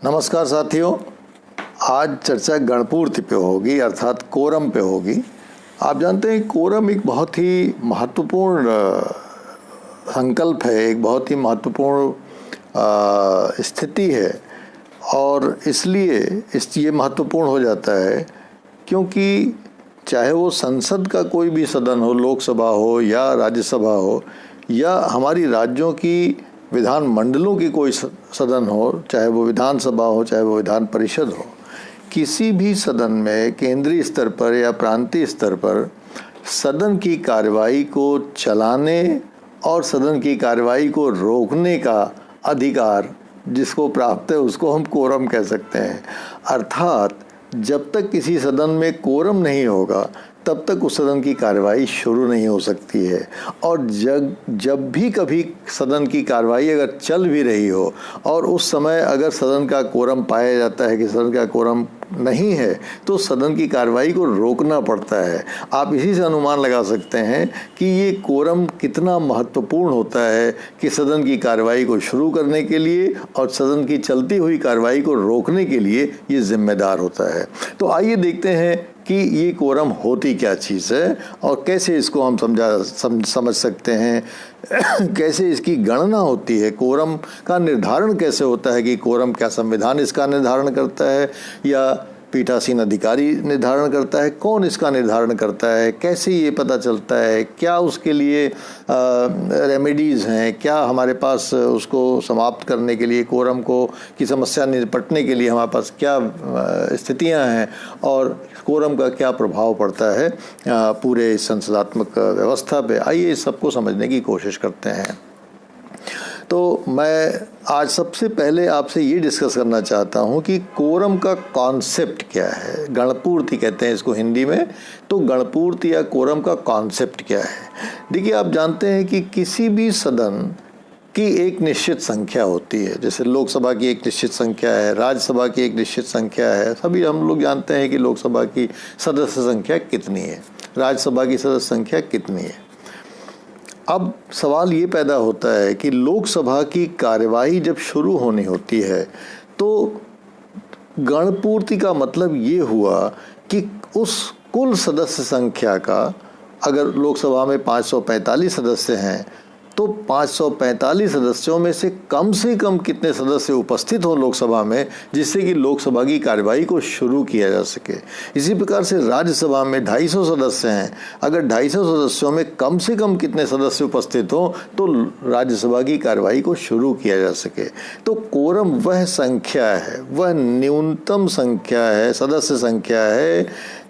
नमस्कार साथियों, आज चर्चा गणपूर्ति पे होगी, अर्थात कोरम पे होगी। आप जानते हैं कोरम एक बहुत ही महत्वपूर्ण संकल्प है, एक बहुत ही महत्वपूर्ण स्थिति है और इसलिए ये महत्वपूर्ण हो जाता है क्योंकि चाहे वो संसद का कोई भी सदन हो, लोकसभा हो या राज्यसभा हो या हमारी राज्यों की विधान मंडलों की कोई सदन हो, चाहे वो विधानसभा हो चाहे वो विधान परिषद हो, किसी भी सदन में केंद्रीय स्तर पर या प्रांतीय स्तर पर सदन की कार्रवाई को चलाने और सदन की कार्रवाई को रोकने का अधिकार जिसको प्राप्त है उसको हम कोरम कह सकते हैं। अर्थात जब तक किसी सदन में कोरम नहीं होगा तब तक उस सदन की कार्रवाई शुरू नहीं हो सकती है। और जब भी कभी सदन की कार्रवाई अगर चल भी रही हो और उस समय अगर सदन का कोरम पाया जाता है कि सदन का कोरम नहीं है तो सदन की कार्रवाई को रोकना पड़ता है। आप इसी से अनुमान लगा सकते हैं कि ये कोरम कितना महत्वपूर्ण होता है कि सदन की कार्रवाई को शुरू करने के लिए और सदन की चलती हुई कार्रवाई को रोकने के लिए ये जिम्मेदार होता है। तो आइए देखते हैं कि ये कोरम होती क्या चीज़ है और कैसे इसको हम समझ सकते हैं कैसे इसकी गणना होती है, कोरम का निर्धारण कैसे होता है कि कोरम क्या संविधान इसका निर्धारण करता है या पीठासीन अधिकारी निर्धारण करता है, कौन इसका निर्धारण करता है, कैसे ये पता चलता है, क्या उसके लिए रेमेडीज़ हैं, क्या हमारे पास उसको समाप्त करने के लिए कोरम को की समस्या निपटने के लिए हमारे पास क्या स्थितियां हैं और कोरम का क्या प्रभाव पड़ता है पूरे संसदात्मक व्यवस्था पे। आइए इस सबको समझने की कोशिश करते हैं। तो मैं आज सबसे पहले आपसे ये डिस्कस करना चाहता हूँ कि कोरम का कॉन्सेप्ट क्या है। गणपूर्ति कहते हैं इसको हिंदी में, तो गणपूर्ति या कोरम का कॉन्सेप्ट क्या है। देखिए, आप जानते हैं कि किसी भी सदन की एक निश्चित संख्या होती है, जैसे लोकसभा की एक निश्चित संख्या है, राज्यसभा की एक निश्चित संख्या है। सभी हम लोग जानते हैं कि लोकसभा की सदस्य संख्या कितनी है, राज्यसभा की सदस्य संख्या कितनी है। अब सवाल ये पैदा होता है कि लोकसभा की कार्यवाही जब शुरू होनी होती है तो गणपूर्ति का मतलब ये हुआ कि उस कुल सदस्य संख्या का, अगर लोकसभा में 545 सदस्य हैं तो 545 सदस्यों में से कम कितने सदस्य उपस्थित हों लोकसभा में जिससे कि लोकसभा की कार्यवाही को शुरू किया जा सके। इसी प्रकार से राज्यसभा में 250 सदस्य हैं, अगर 250 सदस्यों में कम कितने सदस्य उपस्थित हों तो राज्यसभा की कार्यवाही को शुरू किया जा सके। तो कोरम वह संख्या है, वह न्यूनतम संख्या है, सदस्य संख्या है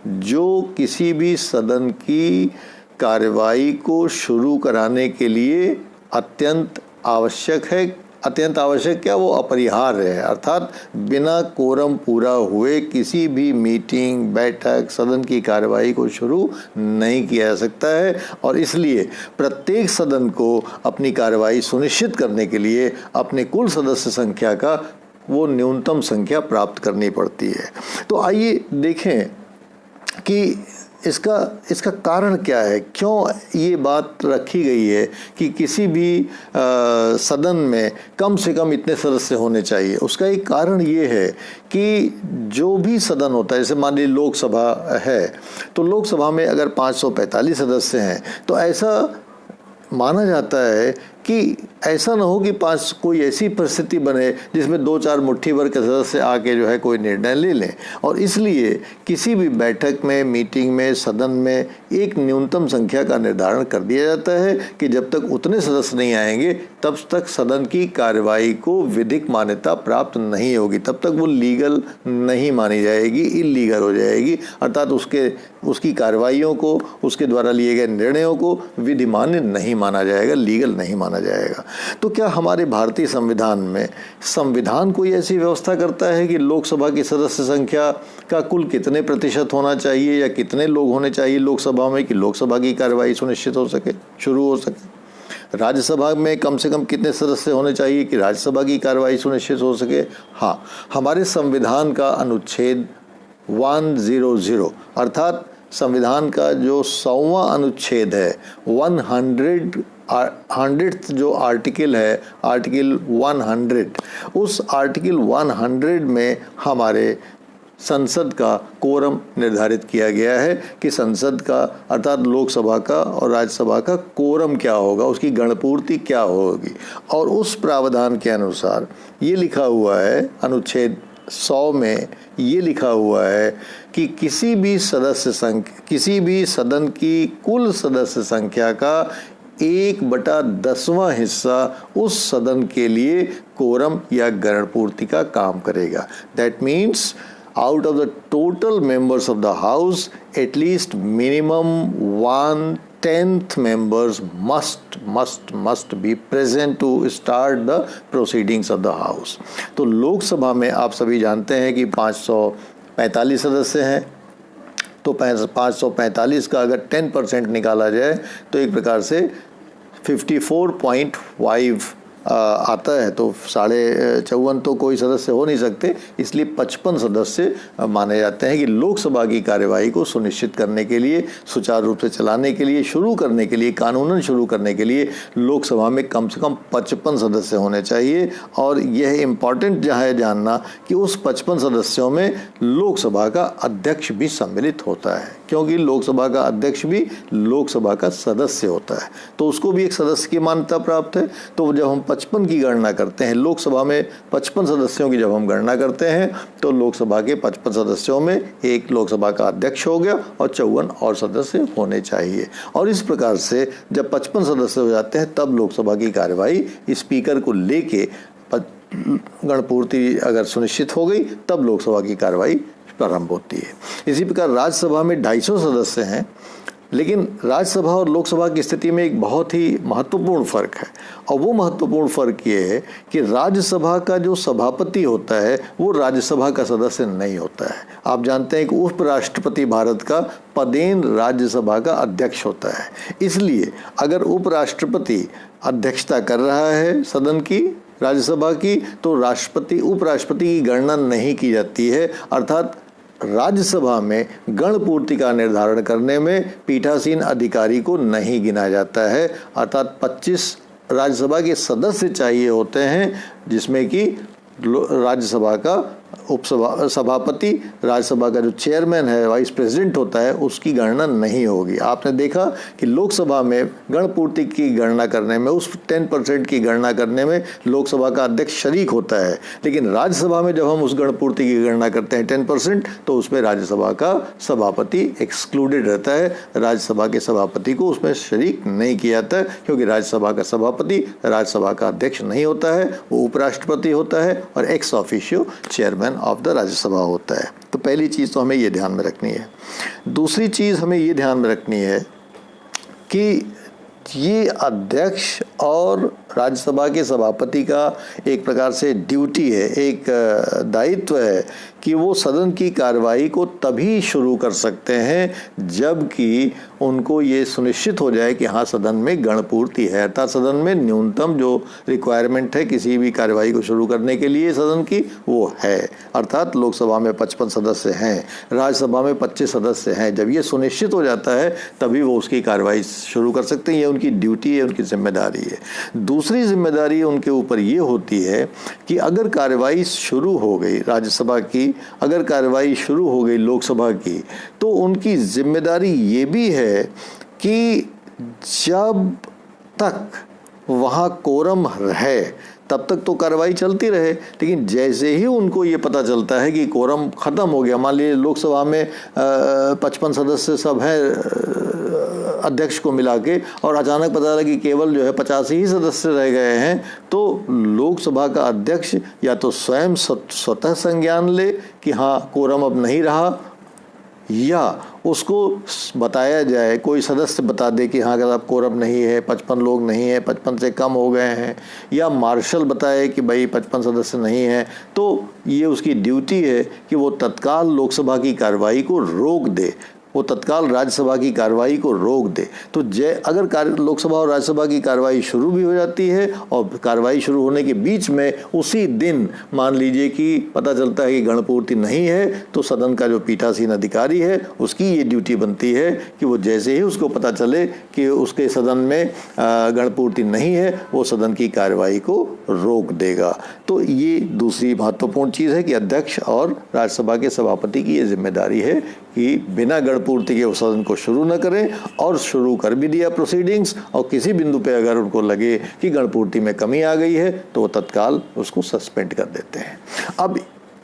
जो किसी भी सदन की कार्यवाही को शुरू कराने के लिए अत्यंत आवश्यक है। अत्यंत आवश्यक क्या, वो अपरिहार्य है। अर्थात बिना कोरम पूरा हुए किसी भी मीटिंग, बैठक, सदन की कार्यवाही को शुरू नहीं किया जा सकता है और इसलिए प्रत्येक सदन को अपनी कार्यवाही सुनिश्चित करने के लिए अपने कुल सदस्य संख्या का वो न्यूनतम संख्या प्राप्त करनी पड़ती है। तो आइए देखें कि इसका कारण क्या है, क्यों ये बात रखी गई है कि किसी भी सदन में कम से कम इतने सदस्य होने चाहिए। उसका एक कारण ये है कि जो भी सदन होता है, जैसे मान लीजिए लोकसभा है तो लोकसभा में अगर 545 सदस्य हैं तो ऐसा माना जाता है कि ऐसा ना हो कि कोई ऐसी परिस्थिति बने जिसमें 2-4 मुट्ठी भर के सदस्य आके जो है कोई निर्णय ले लें। और इसलिए किसी भी बैठक में, मीटिंग में, सदन में एक न्यूनतम संख्या का निर्धारण कर दिया जाता है कि जब तक उतने सदस्य नहीं आएंगे तब तक सदन की कार्यवाही को विधिक मान्यता प्राप्त नहीं होगी, तब तक वो लीगल नहीं मानी जाएगी, इल्लीगल हो जाएगी। अर्थात उसकी कार्यवाहियों को, उसके द्वारा लिए गए निर्णयों को विधिमान्य नहीं माना जाएगा, लीगल नहीं माना जाएगा। तो क्या हमारे भारतीय संविधान में संविधान कोई ऐसी व्यवस्था करता है कि लोकसभा की सदस्य संख्या का कुल कितने प्रतिशत होना चाहिए या कितने लोग होने चाहिए लोकसभा में कि लोकसभा की कार्यवाही सुनिश्चित हो सके, शुरू हो सके? राज्यसभा में कम से कम कितने सदस्य होने चाहिए कि राज्यसभा की कार्यवाही सुनिश्चित हो सके? हाँ, हमारे संविधान का अनुच्छेद 100 अर्थात संविधान का जो 100वां अनुच्छेद है 100 100th जो आर्टिकल है, आर्टिकल 100, उस आर्टिकल 100 में हमारे संसद का कोरम निर्धारित किया गया है कि संसद का अर्थात लोकसभा का और राज्यसभा का कोरम क्या होगा, उसकी गणपूर्ति क्या होगी। और उस प्रावधान के अनुसार ये लिखा हुआ है, अनुच्छेद 100 में ये लिखा हुआ है कि किसी भी सदन की कुल सदस्य संख्या का 1/10वां हिस्सा उस सदन के लिए कोरम या गणपूर्ति का काम करेगा। That means out of the total members of the house, at least minimum 1/10 members must be present to start the proceedings of the house। तो लोकसभा में आप सभी जानते हैं कि 545 सदस्य हैं, तो 545 का अगर 10% निकाला जाए तो एक प्रकार से 54.5 आता है, तो 54.5 तो कोई सदस्य हो नहीं सकते, इसलिए 55 सदस्य माने जाते हैं कि लोकसभा की कार्यवाही को सुनिश्चित करने के लिए, सुचारू रूप से चलाने के लिए, शुरू करने के लिए, कानूनन शुरू करने के लिए लोकसभा में कम से कम 55 सदस्य होने चाहिए। और यह इम्पॉर्टेंट जहाँ है जानना कि उस 55 सदस्यों में लोकसभा का अध्यक्ष भी सम्मिलित होता है, क्योंकि लोकसभा का अध्यक्ष भी लोकसभा का सदस्य होता है, तो उसको भी एक सदस्य की मान्यता प्राप्त है। तो जब हम 55 की गणना करते हैं, लोकसभा में 55 सदस्यों की जब हम गणना करते हैं, तो लोकसभा के 55 सदस्यों में एक लोकसभा का अध्यक्ष हो गया और 54 और सदस्य होने चाहिए। और इस प्रकार से जब 55 सदस्य हो जाते हैं तब लोकसभा की कार्यवाही स्पीकर को लेके गणपूर्ति अगर सुनिश्चित हो गई तब लोकसभा की कार्यवाही प्रारंभ होती है। इसी प्रकार राज्यसभा में 250 सदस्य हैं, लेकिन राज्यसभा और लोकसभा की स्थिति में एक बहुत ही महत्वपूर्ण फर्क है, और वो महत्वपूर्ण फर्क ये है कि राज्यसभा का जो सभापति होता है वो राज्यसभा का सदस्य नहीं होता है। आप जानते हैं कि उपराष्ट्रपति भारत का पदेन राज्यसभा का अध्यक्ष होता है, इसलिए अगर उपराष्ट्रपति अध्यक्षता कर रहा है सदन की, राज्यसभा की, तो उपराष्ट्रपति की गणना नहीं की जाती है। अर्थात राज्यसभा में गणपूर्ति का निर्धारण करने में पीठासीन अधिकारी को नहीं गिना जाता है। अर्थात 25 राज्यसभा के सदस्य चाहिए होते हैं, जिसमें कि राज्यसभा का सभापति, राज्यसभा का जो चेयरमैन है, वाइस प्रेसिडेंट होता है, उसकी गणना नहीं होगी। आपने देखा कि लोकसभा में गणपूर्ति की गणना करने में, उस 10% की गणना करने में लोकसभा का अध्यक्ष शरीक होता है, लेकिन राज्यसभा में जब हम उस गणपूर्ति की गणना करते हैं 10%, तो उसमें राज्यसभा का सभापति एक्सक्लूडेड रहता है। राज्यसभा के सभापति को उसमें शरीक नहीं किया जाता है, क्योंकि राज्यसभा का सभापति राज्यसभा का अध्यक्ष नहीं होता है, वो उपराष्ट्रपति होता है और ex officio chairman of the Rajya Sabha होता है। तो पहली चीज़ तो हमें ये ध्यान में रखनी है। दूसरी चीज़ हमें ये ध्यान में रखनी है कि ये अध्यक्ष और राज्यसभा के सभापति का एक प्रकार से ड्यूटी है, एक दायित्व है कि वो सदन की कार्यवाही को तभी शुरू कर सकते हैं जबकि उनको ये सुनिश्चित हो जाए कि हाँ सदन में गणपूर्ति है, अर्थात सदन में न्यूनतम जो रिक्वायरमेंट है किसी भी कार्यवाही को शुरू करने के लिए सदन की, वो है। अर्थात लोकसभा में 55 सदस्य हैं, राज्यसभा में 25 सदस्य हैं। जब ये सुनिश्चित हो जाता है तभी वो उसकी कार्यवाही शुरू कर सकते हैं। ये उनकी ड्यूटी है, उनकी जिम्मेदारी है। दूसरी जिम्मेदारी उनके ऊपर ये होती है कि अगर कार्यवाही शुरू हो गई राज्यसभा की, अगर कार्यवाही शुरू हो गई लोकसभा की, तो उनकी जिम्मेदारी ये भी है कि जब तक वहाँ कोरम है तब तक तो कार्रवाई चलती रहे, लेकिन जैसे ही उनको ये पता चलता है कि कोरम ख़त्म हो गया, मान लीजिए लोकसभा में 55 सदस्य सब हैं अध्यक्ष को मिला के, और अचानक पता चला कि केवल जो है 85 ही सदस्य रह गए हैं, तो लोकसभा का अध्यक्ष या तो स्वयं स्वतः संज्ञान ले कि हाँ कोरम अब नहीं रहा, या उसको बताया जाए, कोई सदस्य बता दे कि हाँ अगर अब कोरम नहीं है, 55 लोग नहीं है, 55 से कम हो गए हैं, या मार्शल बताए कि भाई 55 सदस्य नहीं है, तो ये उसकी ड्यूटी है कि वो तत्काल लोकसभा की कार्रवाई को रोक दे। वो तत्काल राज्यसभा की कार्रवाई को रोक दे। तो अगर लोकसभा और राज्यसभा की कार्रवाई शुरू भी हो जाती है और कार्रवाई शुरू होने के बीच में उसी दिन मान लीजिए कि पता चलता है कि गणपूर्ति नहीं है, तो सदन का जो पीठासीन अधिकारी है उसकी ये ड्यूटी बनती है कि वो जैसे ही उसको पता चले कि उसके सदन में गणपूर्ति नहीं है, वो सदन की कार्रवाई को रोक देगा। तो ये दूसरी महत्वपूर्ण चीज़ है कि अध्यक्ष और राज्यसभा के सभापति की ये जिम्मेदारी है कि बिना गणपूर्ति के वो सदन को शुरू न करें, और शुरू कर भी दिया प्रोसीडिंग्स और किसी बिंदु पे अगर उनको लगे कि गणपूर्ति में कमी आ गई है तो वो तत्काल उसको सस्पेंड कर देते हैं। अब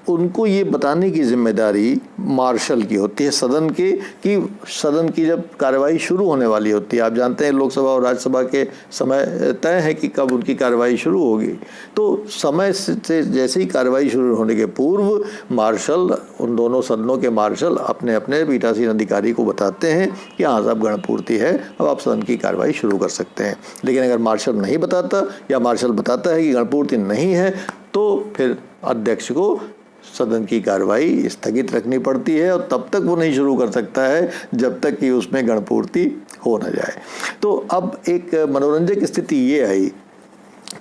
उनको ये बताने की जिम्मेदारी मार्शल की होती है सदन के, कि सदन की जब कार्रवाई शुरू होने वाली होती है, आप जानते हैं लोकसभा और राज्यसभा के समय तय है कि कब उनकी कार्रवाई शुरू होगी, तो समय से जैसे ही कार्रवाई शुरू होने के पूर्व मार्शल, उन दोनों सदनों के मार्शल अपने अपने पीठासीन अधिकारी को बताते हैं कि हाँ साहब गणपूर्ति है, अब आप सदन की कार्रवाई शुरू कर सकते हैं। लेकिन अगर मार्शल नहीं बताता या मार्शल बताता है कि गणपूर्ति नहीं है, तो फिर अध्यक्ष को सदन की कार्रवाई स्थगित रखनी पड़ती है और तब तक वो नहीं शुरू कर सकता है जब तक कि उसमें गणपूर्ति हो न जाए। तो अब एक मनोरंजक स्थिति ये आई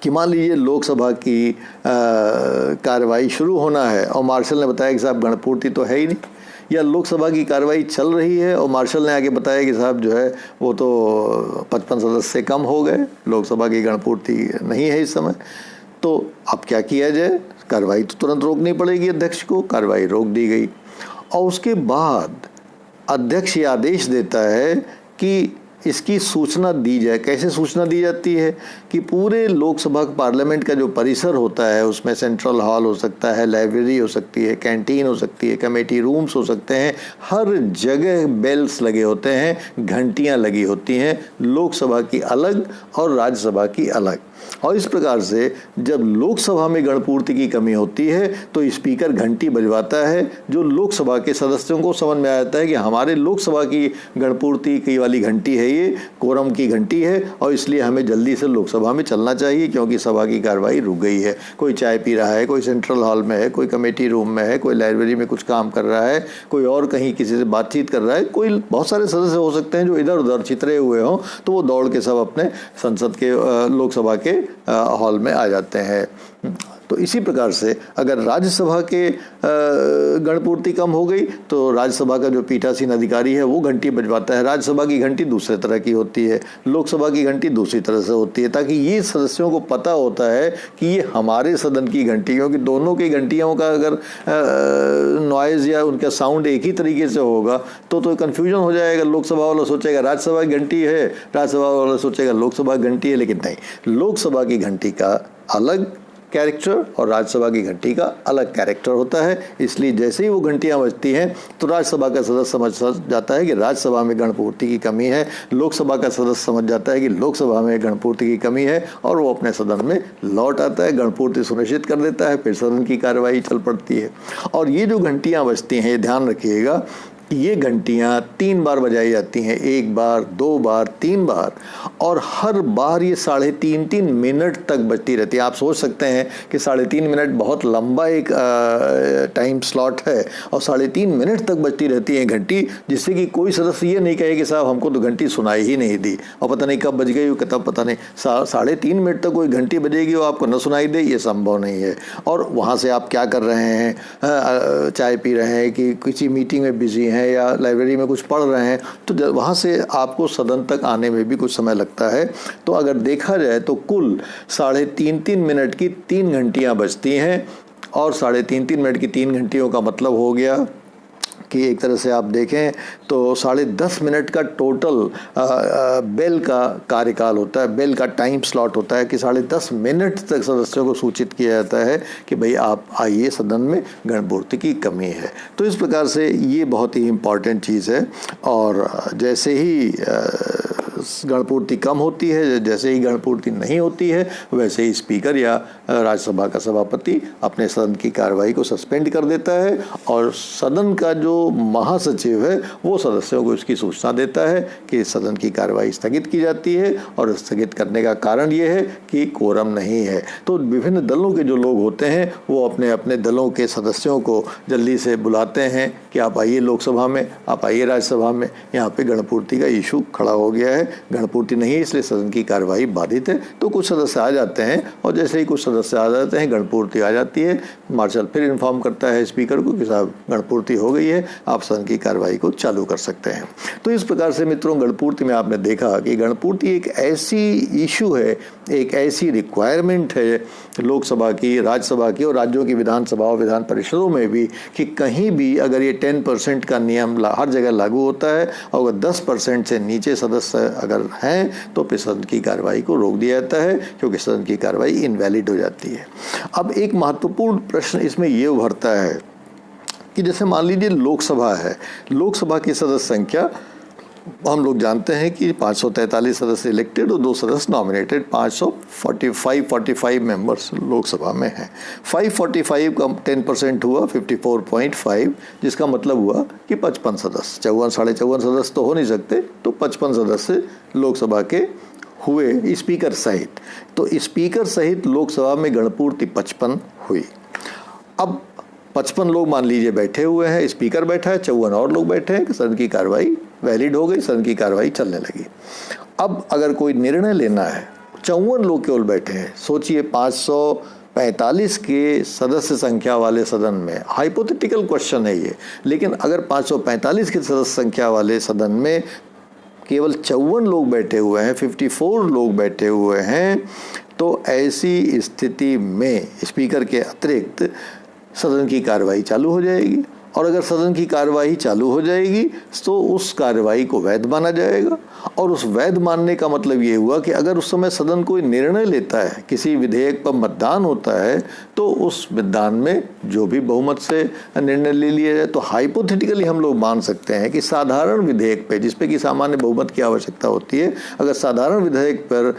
कि मान लीजिए लोकसभा की कार्रवाई शुरू होना है और मार्शल ने बताया कि साहब गणपूर्ति तो है ही नहीं, या लोकसभा की कार्रवाई चल रही है और मार्शल ने आगे बताया कि साहब जो है वो तो 55 सदस्य से कम हो गए, लोकसभा की गणपूर्ति नहीं है इस समय। तो अब क्या किया जाए? कार्रवाई तो तुरंत रोकनी पड़ेगी अध्यक्ष को। कार्रवाई रोक दी गई और उसके बाद अध्यक्ष ये आदेश देता है कि इसकी सूचना दी जाए। कैसे सूचना दी जाती है कि पूरे लोकसभा पार्लियामेंट का जो परिसर होता है उसमें सेंट्रल हॉल हो सकता है, लाइब्रेरी हो सकती है, कैंटीन हो सकती है, कमेटी रूम्स हो सकते हैं, हर जगह बेल्स लगे होते हैं, घंटियां लगी होती हैं, लोकसभा की अलग और राज्यसभा की अलग। और इस प्रकार से जब लोकसभा में गणपूर्ति की कमी होती है तो स्पीकर घंटी बजवाता है, जो लोकसभा के सदस्यों को समझ में आ जाता है कि हमारे लोकसभा की गणपूर्ति की वाली घंटी है, ये कोरम की घंटी है और इसलिए हमें जल्दी से लोकसभा में चलना चाहिए क्योंकि सभा की कार्रवाई रुक गई है। कोई चाय पी रहा है, कोई सेंट्रल हॉल में है, कोई कमेटी रूम में है, कोई लाइब्रेरी में कुछ काम कर रहा है, कोई और कहीं किसी से बातचीत कर रहा है, कोई बहुत सारे सदस्य हो सकते हैं जो इधर उधर छितरे हुए हों, तो वो दौड़ के सब अपने संसद के लोकसभा के हॉल में आ जाते हैं। तो इसी प्रकार से अगर राज्यसभा के गणपूर्ति कम हो गई तो राज्यसभा का जो पीठासीन अधिकारी है वो घंटी बजवाता है। राज्यसभा की घंटी दूसरे तरह की होती है, लोकसभा की घंटी दूसरी तरह से होती है, ताकि ये सदस्यों को पता होता है कि ये हमारे सदन की घंटी, क्योंकि दोनों की घंटियों का अगर नॉइज़ या उनका साउंड एक ही तरीके से होगा तो कन्फ्यूजन हो जाएगा। लोकसभा वाला सोचेगा राज्यसभा की घंटी है, राज्यसभा वाला सोचेगा लोकसभा की घंटी है, लेकिन नहीं, लोकसभा की घंटी का अलग कैरेक्टर और राज्यसभा की घंटी का अलग कैरेक्टर होता है। इसलिए जैसे ही वो घंटियां बजती हैं तो राज्यसभा का सदस्य समझ जाता है कि राज्यसभा में गणपूर्ति की कमी है, लोकसभा का सदस्य समझ जाता है कि लोकसभा में गणपूर्ति की कमी है और वो अपने सदन में लौट आता है, गणपूर्ति सुनिश्चित कर देता है, फिर सदन की कार्रवाई चल पड़ती है। और ये जो घंटियाँ बजती हैं, ये ध्यान रखिएगा, ये घंटियाँ 3 बार बजाई जाती हैं, 1 बार, 2 बार, 3 बार, और हर बार ये 3.5 मिनट तक बजती रहती है। आप सोच सकते हैं कि 3.5 मिनट बहुत लंबा एक टाइम स्लॉट है और 3.5 मिनट तक बजती रहती है घंटी, जिससे कि कोई सदस्य ये नहीं कहे कि साहब हमको तो घंटी सुनाई ही नहीं दी और पता नहीं कब बज गई, तब पता नहीं। 3.5 मिनट तक कोई घंटी बजेगी और आपको न सुनाई दे, ये संभव नहीं है। और वहाँ से आप क्या कर रहे हैं, चाय पी रहे हैं कि किसी मीटिंग में बिजी हैं या लाइब्रेरी में कुछ पढ़ रहे हैं, तो वहाँ से आपको सदन तक आने में भी कुछ समय लगता है। तो अगर देखा जाए तो कुल 3.5 मिनट की 3 घंटियाँ बजती हैं और 3.5 मिनट की 3 घंटियों का मतलब हो गया कि एक तरह से आप देखें तो 10.5 मिनट का टोटल बेल का कार्यकाल होता है, बेल का टाइम स्लॉट होता है कि 10.5 मिनट तक सदस्यों को सूचित किया जाता है कि भाई आप आइए, सदन में गणपूर्ति की कमी है। तो इस प्रकार से ये बहुत ही इम्पॉर्टेंट चीज़ है। और जैसे ही गणपूर्ति कम होती है, जैसे ही गणपूर्ति नहीं होती है वैसे ही स्पीकर या राज्यसभा का सभापति अपने सदन की कार्रवाई को सस्पेंड कर देता है और सदन का जो महासचिव है वो सदस्यों को इसकी सूचना देता है कि सदन की कार्रवाई स्थगित की जाती है और स्थगित करने का कारण ये है कि कोरम नहीं है। तो विभिन्न दलों के जो लोग होते हैं वो अपने अपने दलों के सदस्यों को जल्दी से बुलाते हैं कि आप आइए लोकसभा में, आप आइए राज्यसभा में, यहाँ पे गणपूर्ति का इशू खड़ा हो गया है, गणपूर्ति नहीं है इसलिए सदन की कार्रवाई बाधित है। तो कुछ सदस्य आ जाते हैं और जैसे ही कुछ सदस्य आ जाते हैं गणपूर्ति आ जाती है, मार्शल फिर इन्फॉर्म करता है स्पीकर को कि साहब गणपूर्ति हो गई है, आप सदन की कार्रवाई को चालू कर सकते हैं। तो इस प्रकार से मित्रों गणपूर्ति में आपने देखा कि गणपूर्ति एक ऐसी इशू है, एक ऐसी रिक्वायरमेंट है लोकसभा की, राज्यसभा की और राज्यों की विधानसभा और विधान परिषदों में भी कि कहीं भी अगर ये 10% का नियम हर जगह लागू होता है और अगर 10% से नीचे सदस्य अगर हैं तो फिर सदन की कार्रवाई को रोक दिया जाता है क्योंकि सदन की कार्रवाई इनवैलिड हो जाती है। अब एक महत्वपूर्ण प्रश्न इसमें ये उभरता है कि जैसे मान लीजिए लोकसभा है, लोकसभा की सदस्य संख्या हम लोग जानते हैं कि 543 सदस्य इलेक्टेड और 2 सदस्य नॉमिनेटेड, 545 मेंबर्स लोकसभा में हैं। 545 का 10% हुआ 54.5, जिसका मतलब हुआ कि 55 सदस्य, 54 सदस्य तो हो नहीं सकते, तो 55 सदस्य लोकसभा के हुए स्पीकर सहित। तो स्पीकर सहित लोकसभा में गणपूर्ति 55 हुई। अब 55 लोग मान लीजिए बैठे हुए हैं, स्पीकर बैठा है, 54 और लोग बैठे हैं कि सदन की कार्रवाई वैलिड हो गई, सदन की कार्रवाई चलने लगी। अब अगर कोई निर्णय लेना है, 54 लोग केवल बैठे हैं, सोचिए 545 के सदस्य संख्या वाले सदन में, हाइपोथेटिकल क्वेश्चन है ये, लेकिन अगर 545 के सदस्य संख्या वाले सदन में केवल 54 लोग बैठे हुए हैं, 54 लोग बैठे हुए हैं, तो ऐसी स्थिति में स्पीकर के अतिरिक्त सदन की कार्रवाई चालू हो जाएगी और अगर सदन की कार्रवाई चालू हो जाएगी तो उस कार्रवाई को वैध माना जाएगा। और उस वैध मानने का मतलब ये हुआ कि अगर उस समय सदन कोई निर्णय लेता है, किसी विधेयक पर मतदान होता है, तो उस मतदान में जो भी बहुमत से निर्णय ले लिया जाए, तो हाइपोथेटिकली हम लोग मान सकते हैं कि साधारण विधेयक पे, जिस पे कि सामान्य बहुमत की आवश्यकता होती है, अगर साधारण विधेयक पर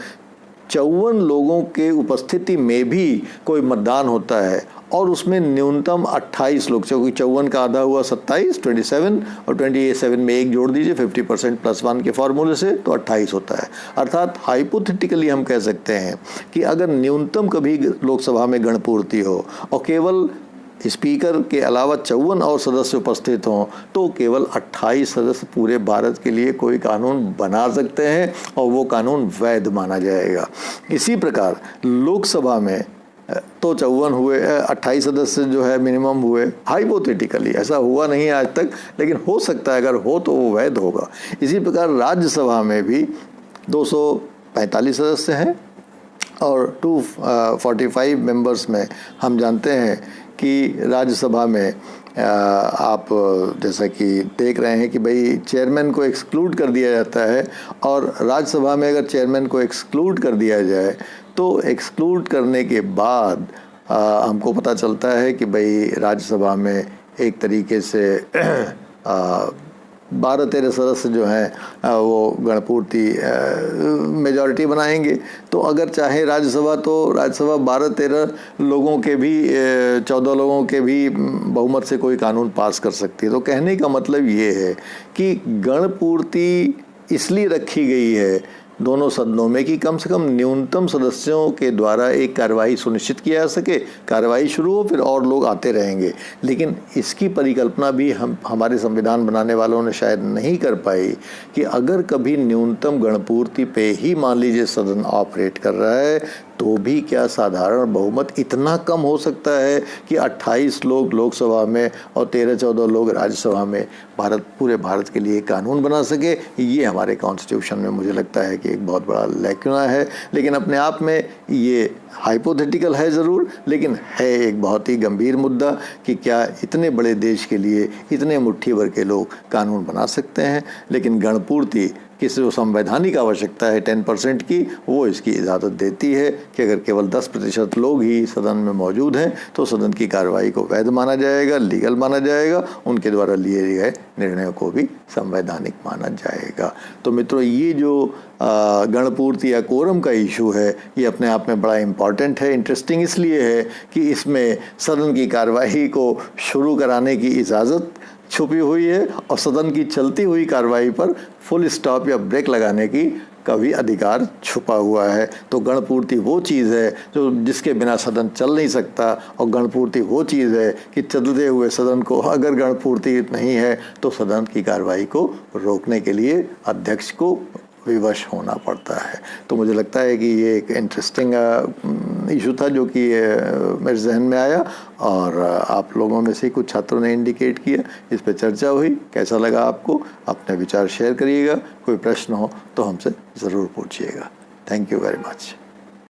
54 लोगों के उपस्थिति में भी कोई मतदान होता है और उसमें न्यूनतम 28 लोग, क्योंकि 54 का आधा हुआ 27, 27 और 27 में एक जोड़ दीजिए 50% + 1 के फॉर्मूले से, तो 28 होता है। अर्थात हाइपोथेटिकली हम कह सकते हैं कि अगर न्यूनतम कभी लोकसभा में गणपूर्ति हो और केवल स्पीकर के अलावा 54 और सदस्य उपस्थित हों, तो केवल 28 सदस्य पूरे भारत के लिए कोई कानून बना सकते हैं और वो कानून वैध माना जाएगा। इसी प्रकार लोकसभा में तो 54 हुए, 28 सदस्य जो है मिनिमम हुए, हाइपोथेटिकली, ऐसा हुआ नहीं आज तक, लेकिन हो सकता है, अगर हो तो वो वैध होगा। इसी प्रकार राज्यसभा में भी 245 सदस्य हैं और 245 मेंबर्स में हम जानते हैं कि राज्यसभा में आप जैसा कि देख रहे हैं कि भाई चेयरमैन को एक्सक्लूड कर दिया जाता है और राज्यसभा में अगर चेयरमैन को एक्सक्लूड कर दिया जाए तो एक्सक्लूड करने के बाद हमको पता चलता है कि भाई राज्यसभा में एक तरीके से 12-13 सदस्य जो हैं वो गणपूर्ति मेजॉरिटी बनाएंगे। तो अगर चाहे राज्यसभा, तो राज्यसभा 12-13 लोगों के भी 14 लोगों के भी बहुमत से कोई कानून पास कर सकती है। तो कहने का मतलब ये है कि गणपूर्ति इसलिए रखी गई है दोनों सदनों में कि कम से कम न्यूनतम सदस्यों के द्वारा एक कार्रवाई सुनिश्चित किया जा सके, कार्रवाई शुरू हो फिर और लोग आते रहेंगे। लेकिन इसकी परिकल्पना भी हमारे संविधान बनाने वालों ने शायद नहीं कर पाई कि अगर कभी न्यूनतम गणपूर्ति पे ही मान लीजिए सदन ऑपरेट कर रहा है, तो भी क्या साधारण बहुमत इतना कम हो सकता है कि 28 लोग लोकसभा में और 13-14 लोग राज्यसभा में पूरे भारत के लिए कानून बना सके। ये हमारे कॉन्स्टिट्यूशन में मुझे लगता है कि एक बहुत बड़ा लैक्यूना है। लेकिन अपने आप में ये हाइपोथेटिकल है ज़रूर, लेकिन है एक बहुत ही गंभीर मुद्दा कि क्या इतने बड़े देश के लिए इतने मुट्ठी भर के लोग कानून बना सकते हैं। लेकिन गणपूर्ति कि जो संवैधानिक आवश्यकता है 10% की, वो इसकी इजाज़त देती है कि अगर केवल 10% लोग ही सदन में मौजूद हैं तो सदन की कार्रवाई को वैध माना जाएगा, लीगल माना जाएगा, उनके द्वारा लिए गए निर्णयों को भी संवैधानिक माना जाएगा। तो मित्रों, ये जो गणपूर्ति या कोरम का इशू है, ये अपने आप में बड़ा इम्पॉर्टेंट है। इंटरेस्टिंग इसलिए है कि इसमें सदन की कार्रवाई को शुरू कराने की इजाज़त छुपी हुई है और सदन की चलती हुई कार्रवाई पर फुल स्टॉप या ब्रेक लगाने की का भी अधिकार छुपा हुआ है। तो गणपूर्ति वो चीज़ है जो जिसके बिना सदन चल नहीं सकता, और गणपूर्ति वो चीज़ है कि चलते हुए सदन को अगर गणपूर्ति नहीं है तो सदन की कार्रवाई को रोकने के लिए अध्यक्ष को विवश होना पड़ता है। तो मुझे लगता है कि ये एक इंटरेस्टिंग इशू था जो कि मेरे जहन में आया, और आप लोगों में से कुछ छात्रों ने इंडिकेट किया, इस पर चर्चा हुई। कैसा लगा आपको? अपने विचार शेयर करिएगा। कोई प्रश्न हो तो हमसे ज़रूर पूछिएगा। Thank you very much.